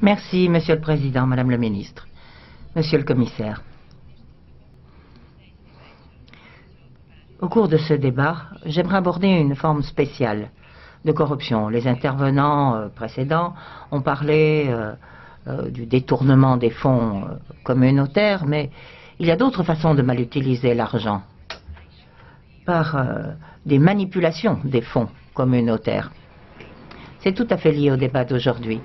Merci, Monsieur le Président, Madame le Ministre, Monsieur le Commissaire. Au cours de ce débat, j'aimerais aborder une forme spéciale de corruption. Les intervenants précédents ont parlé du détournement des fonds communautaires, mais il y a d'autres façons de mal utiliser l'argent, par des manipulations des fonds communautaires. C'est tout à fait lié au débat d'aujourd'hui.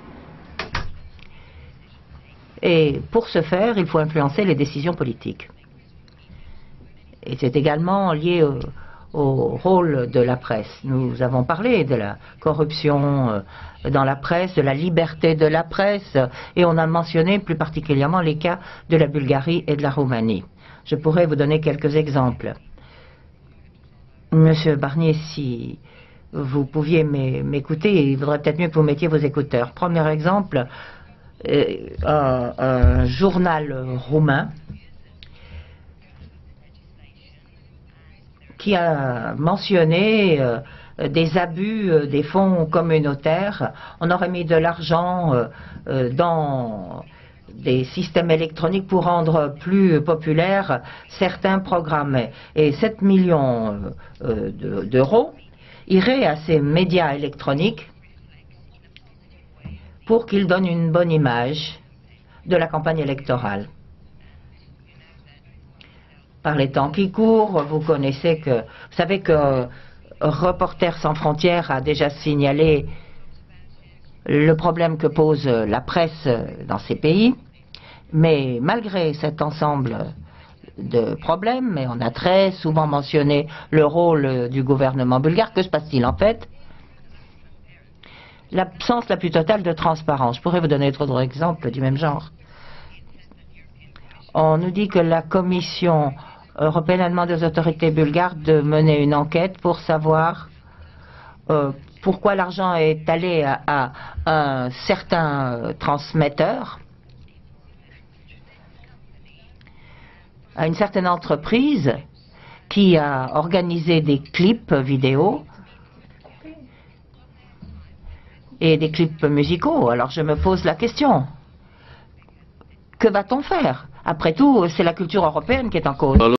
Et pour ce faire, il faut influencer les décisions politiques. Et c'est également lié au rôle de la presse. Nous avons parlé de la corruption dans la presse, de la liberté de la presse, et on a mentionné plus particulièrement les cas de la Bulgarie et de la Roumanie. Je pourrais vous donner quelques exemples. Monsieur Barnier, si vous pouviez m'écouter, il vaudrait peut-être mieux que vous mettiez vos écouteurs. Premier exemple, un journal roumain qui a mentionné des abus des fonds communautaires. On aurait mis de l'argent dans des systèmes électroniques pour rendre plus populaires certains programmes. Et 7 millions d'euros iraient à ces médias électroniques pour qu'ils donnent une bonne image de la campagne électorale. Par les temps qui courent, vous savez que Reporters sans frontières a déjà signalé le problème que pose la presse dans ces pays, mais malgré cet ensemble de problèmes, et on a très souvent mentionné le rôle du gouvernement bulgare, que se passe-t-il en fait? L'absence la plus totale de transparence. Je pourrais vous donner d'autres exemples du même genre. On nous dit que la Commission européenne a demandé aux autorités bulgares de mener une enquête pour savoir pourquoi l'argent est allé à un certain transmetteur, à une certaine entreprise qui a organisé des clips vidéo et des clips musicaux. Alors je me pose la question, que va-t-on faire? Après tout, c'est la culture européenne qui est en cause.